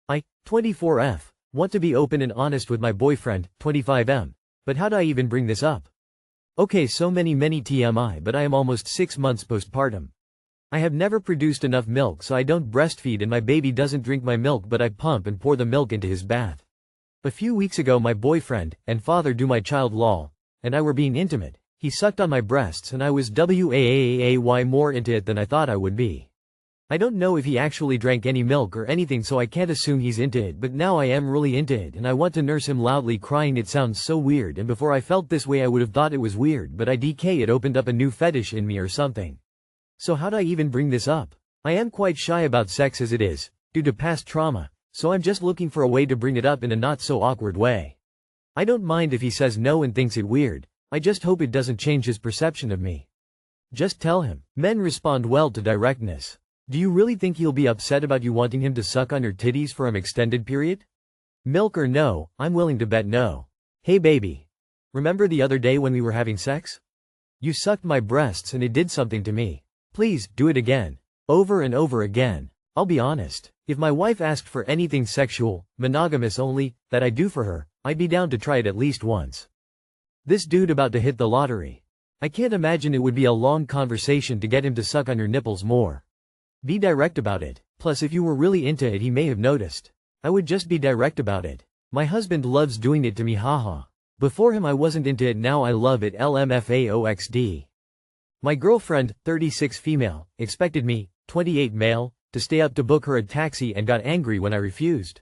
I, 24F, want to be open and honest with my boyfriend, 25M. But how do I even bring this up? Okay, so many TMI, but I am almost 6 months postpartum. I have never produced enough milk, so I don't breastfeed and my baby doesn't drink my milk, but I pump and pour the milk into his bath. A few weeks ago my boyfriend, and father do my child lol, and I were being intimate. He sucked on my breasts and I was way more into it than I thought I would be. I don't know if he actually drank any milk or anything, so I can't assume he's into it, but now I am really into it and I want to nurse him loudly crying. It sounds so weird, and before I felt this way I would have thought it was weird, but it opened up a new fetish in me or something. So how do I even bring this up? I am quite shy about sex as it is, due to past trauma, so I'm just looking for a way to bring it up in a not so awkward way. I don't mind if he says no and thinks it weird, I just hope it doesn't change his perception of me. Just tell him. Men respond well to directness. Do you really think he'll be upset about you wanting him to suck on your titties for an extended period? Milk or no, I'm willing to bet no. Hey baby. Remember the other day when we were having sex? You sucked my breasts and it did something to me. Please, do it again. Over and over again. I'll be honest. If my wife asked for anything sexual, monogamous only, that I do for her, I'd be down to try it at least once. This dude about to hit the lottery. I can't imagine it would be a long conversation to get him to suck on your nipples more. Be direct about it. Plus if you were really into it he may have noticed. I would just be direct about it. My husband loves doing it to me, haha. Before him I wasn't into it, now I love it, LMFAOXD. My girlfriend, 36 female, expected me, 28 male, to stay up to book her a taxi and got angry when I refused.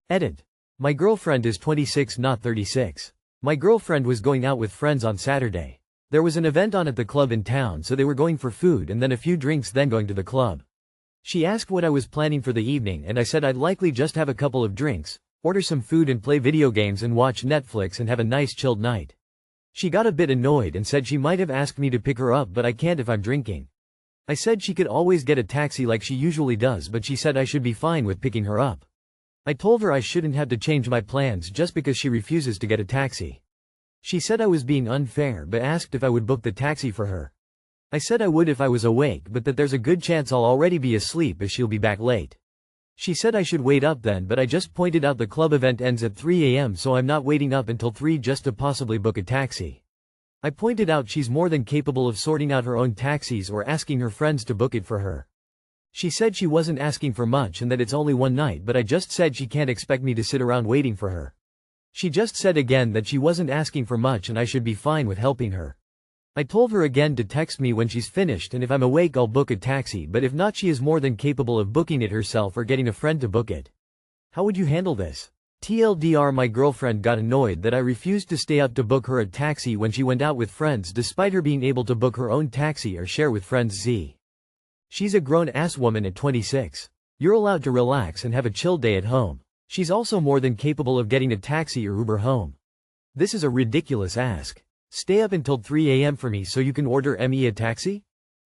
Edit. My girlfriend is 26 not 36. My girlfriend was going out with friends on Saturday. There was an event on at the club in town, so they were going for food and then a few drinks, then going to the club. She asked what I was planning for the evening and I said I'd likely just have a couple of drinks, order some food and play video games and watch Netflix and have a nice chilled night. She got a bit annoyed and said she might have asked me to pick her up, but I can't if I'm drinking. I said she could always get a taxi like she usually does, but she said I should be fine with picking her up. I told her I shouldn't have to change my plans just because she refuses to get a taxi. She said I was being unfair but asked if I would book the taxi for her. I said I would if I was awake, but that there's a good chance I'll already be asleep as she'll be back late. She said I should wait up then, but I just pointed out the club event ends at 3 a.m. so I'm not waiting up until 3 just to possibly book a taxi. I pointed out she's more than capable of sorting out her own taxis or asking her friends to book it for her. She said she wasn't asking for much and that it's only one night, but I just said she can't expect me to sit around waiting for her. She just said again that she wasn't asking for much and I should be fine with helping her. I told her again to text me when she's finished and if I'm awake I'll book a taxi, but if not she is more than capable of booking it herself or getting a friend to book it. How would you handle this? TLDR, my girlfriend got annoyed that I refused to stay up to book her a taxi when she went out with friends despite her being able to book her own taxi or share with friends. Z. She's a grown-ass woman at 26. You're allowed to relax and have a chill day at home. She's also more than capable of getting a taxi or Uber home. This is a ridiculous ask. Stay up until 3 a.m. for me so you can order me a taxi?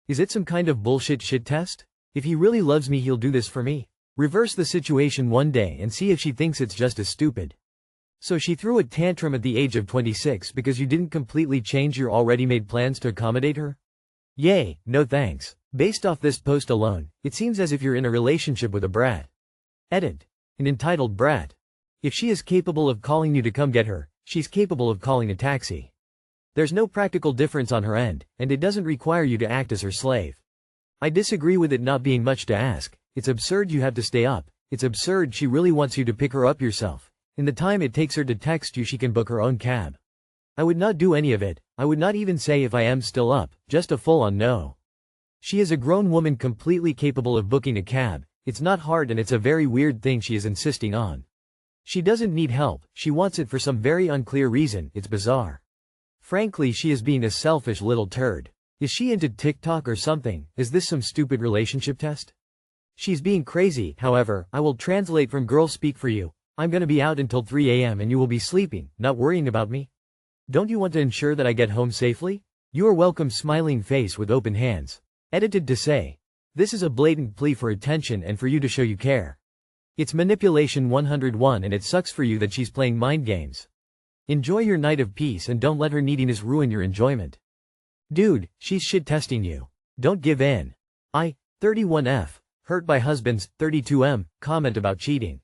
Is it some kind of bullshit shit test? If he really loves me he'll do this for me. Reverse the situation one day and see if she thinks it's just as stupid. So she threw a tantrum at the age of 26 because you didn't completely change your already made plans to accommodate her? Yay, no thanks. Based off this post alone, it seems as if you're in a relationship with a brat. Edit. An entitled brat. If she is capable of calling you to come get her, she's capable of calling a taxi. There's no practical difference on her end, and it doesn't require you to act as her slave. I disagree with it not being much to ask. It's absurd you have to stay up. It's absurd she really wants you to pick her up yourself. In the time it takes her to text you she can book her own cab. I would not do any of it. I would not even say if I am still up, just a full-on no. She is a grown woman completely capable of booking a cab. It's not hard and it's a very weird thing she is insisting on. She doesn't need help, she wants it for some very unclear reason. It's bizarre. Frankly, she is being a selfish little turd. Is she into TikTok or something? Is this some stupid relationship test? She's being crazy. However, I will translate from girl speak for you. I'm gonna be out until 3 a.m. and you will be sleeping, not worrying about me. Don't you want to ensure that I get home safely? You are welcome, smiling face with open hands. Edited to say. This is a blatant plea for attention and for you to show you care. It's manipulation 101 and it sucks for you that she's playing mind games. Enjoy your night of peace and don't let her neediness ruin your enjoyment. Dude, she's shit testing you. Don't give in. I, 31F, hurt by husband's, 32M, comment about cheating.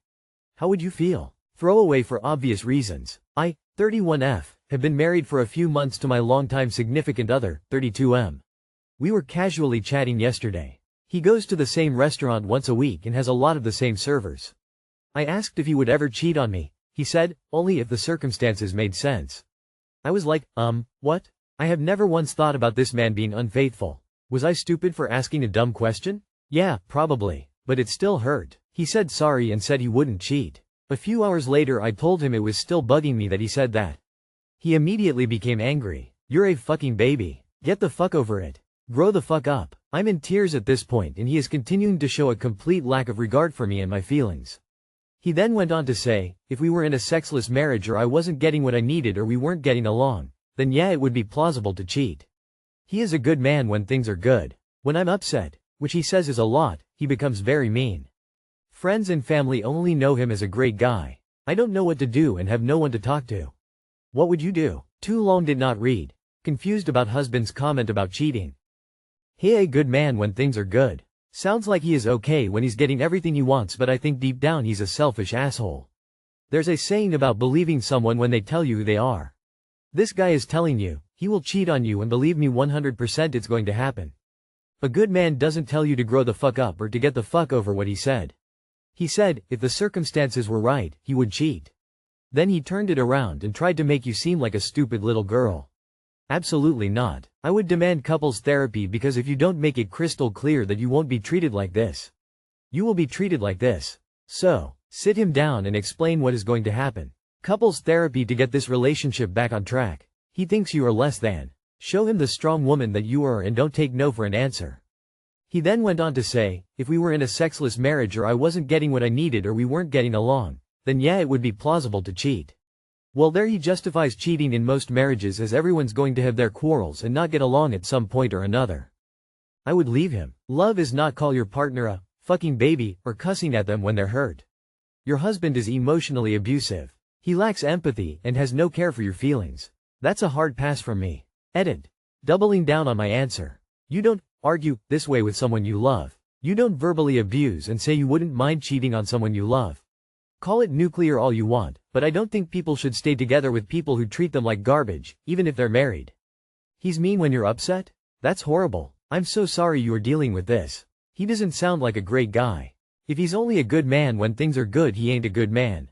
How would you feel? Throwaway for obvious reasons. I, 31F, have been married for a few months to my longtime significant other, 32M. We were casually chatting yesterday. He goes to the same restaurant once a week and has a lot of the same servers. I asked if he would ever cheat on me. He said, only if the circumstances made sense. I was like, what? I have never once thought about this man being unfaithful. Was I stupid for asking a dumb question? Yeah, probably, but it still hurt. He said sorry and said he wouldn't cheat. A few hours later I told him it was still bugging me that he said that. He immediately became angry. You're a fucking baby. Get the fuck over it. Grow the fuck up. I'm in tears at this point and he is continuing to show a complete lack of regard for me and my feelings. He then went on to say, if we were in a sexless marriage or I wasn't getting what I needed or we weren't getting along, then yeah, it would be plausible to cheat. He is a good man when things are good. When I'm upset, which he says is a lot, he becomes very mean. Friends and family only know him as a great guy. I don't know what to do and have no one to talk to. What would you do? Too long did not read. Confused about husband's comment about cheating. He a good man when things are good. Sounds like he is okay when he's getting everything he wants, but I think deep down he's a selfish asshole. There's a saying about believing someone when they tell you who they are. This guy is telling you, he will cheat on you and believe me 100% it's going to happen. A good man doesn't tell you to grow the fuck up or to get the fuck over what he said. He said, if the circumstances were right, he would cheat. Then he turned it around and tried to make you seem like a stupid little girl. Absolutely not. I would demand couples therapy because if you don't make it crystal clear that you won't be treated like this, you will be treated like this. So, sit him down and explain what is going to happen. Couples therapy to get this relationship back on track. He thinks you are less than. Show him the strong woman that you are and don't take no for an answer. He then went on to say, if we were in a sexless marriage or I wasn't getting what I needed or we weren't getting along, then yeah, it would be plausible to cheat. Well, there he justifies cheating in most marriages as everyone's going to have their quarrels and not get along at some point or another. I would leave him. Love is not call your partner a fucking baby or cussing at them when they're hurt. Your husband is emotionally abusive. He lacks empathy and has no care for your feelings. That's a hard pass from me. Edit. Doubling down on my answer. You don't argue this way with someone you love. You don't verbally abuse and say you wouldn't mind cheating on someone you love. Call it nuclear all you want, but I don't think people should stay together with people who treat them like garbage, even if they're married. He's mean when you're upset? That's horrible. I'm so sorry you are dealing with this. He doesn't sound like a great guy. If he's only a good man when things are good, he ain't a good man.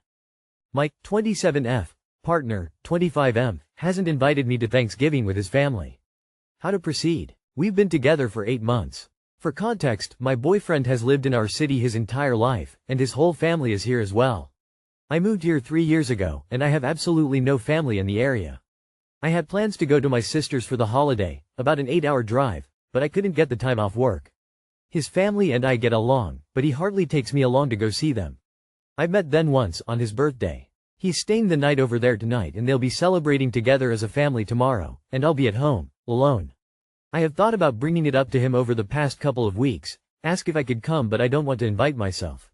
Mike, 27F, partner, 25M, hasn't invited me to Thanksgiving with his family. How to proceed? We've been together for 8 months. For context, my boyfriend has lived in our city his entire life, and his whole family is here as well. I moved here 3 years ago, and I have absolutely no family in the area. I had plans to go to my sister's for the holiday, about an 8-hour drive, but I couldn't get the time off work. His family and I get along, but he hardly takes me along to go see them. I've met them once, on his birthday. He's staying the night over there tonight and they'll be celebrating together as a family tomorrow, and I'll be at home, alone. I have thought about bringing it up to him over the past couple of weeks, ask if I could come, but I don't want to invite myself.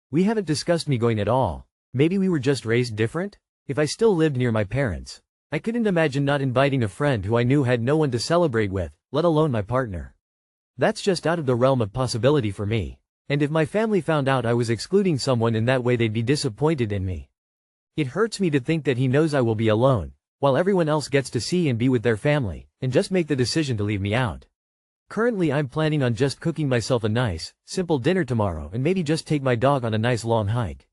We haven't discussed me going at all. Maybe we were just raised different? If I still lived near my parents, I couldn't imagine not inviting a friend who I knew had no one to celebrate with, let alone my partner. That's just out of the realm of possibility for me. And if my family found out I was excluding someone in that way, they'd be disappointed in me. It hurts me to think that he knows I will be alone, while everyone else gets to see and be with their family, and just make the decision to leave me out. Currently I'm planning on just cooking myself a nice, simple dinner tomorrow and maybe just take my dog on a nice long hike.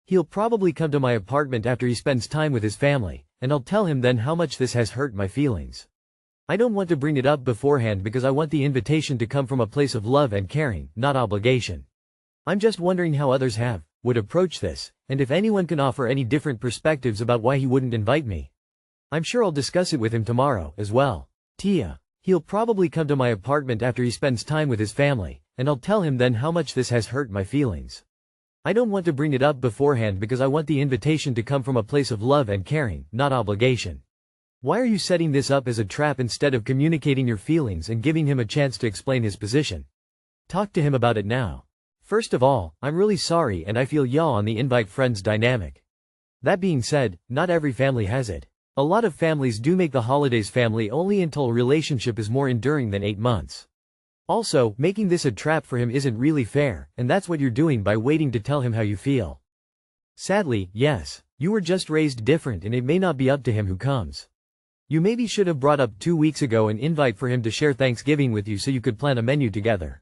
He'll probably come to my apartment after he spends time with his family, and I'll tell him then how much this has hurt my feelings. I don't want to bring it up beforehand because I want the invitation to come from a place of love and caring, not obligation. I'm just wondering how others would approach this, and if anyone can offer any different perspectives about why he wouldn't invite me. I'm sure I'll discuss it with him tomorrow, as well. Tia. He'll probably come to my apartment after he spends time with his family, and I'll tell him then how much this has hurt my feelings. I don't want to bring it up beforehand because I want the invitation to come from a place of love and caring, not obligation. Why are you setting this up as a trap instead of communicating your feelings and giving him a chance to explain his position? Talk to him about it now. First of all, I'm really sorry and I feel y'all on the invite friends dynamic. That being said, not every family has it. A lot of families do make the holidays family only until a relationship is more enduring than 8 months. Also, making this a trap for him isn't really fair, and that's what you're doing by waiting to tell him how you feel. Sadly, yes. You were just raised different and it may not be up to him who comes. You maybe should have brought up 2 weeks ago an invite for him to share Thanksgiving with you so you could plan a menu together.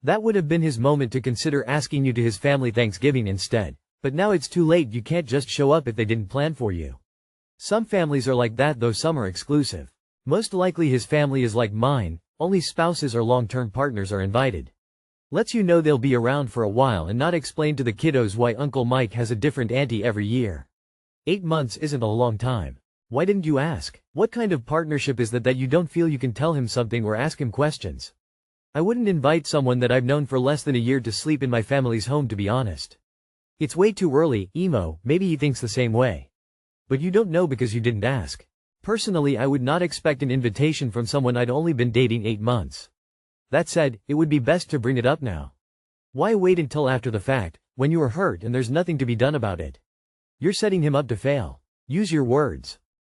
That would have been his moment to consider asking you to his family Thanksgiving instead. But now it's too late, you can't just show up if they didn't plan for you. Some families are like that, though some are exclusive. Most likely his family is like mine, only spouses or long-term partners are invited. Lets you know they'll be around for a while and not explain to the kiddos why Uncle Mike has a different auntie every year. 8 months isn't a long time. Why didn't you ask? What kind of partnership is that you don't feel you can tell him something or ask him questions? I wouldn't invite someone that I've known for less than a year to sleep in my family's home, to be honest. It's way too early, emo. Maybe he thinks the same way. But you don't know because you didn't ask. Personally, I would not expect an invitation from someone I'd only been dating 8 months. That said, it would be best to bring it up now. Why wait until after the fact, when you are hurt and there's nothing to be done about it? You're setting him up to fail. Use your words.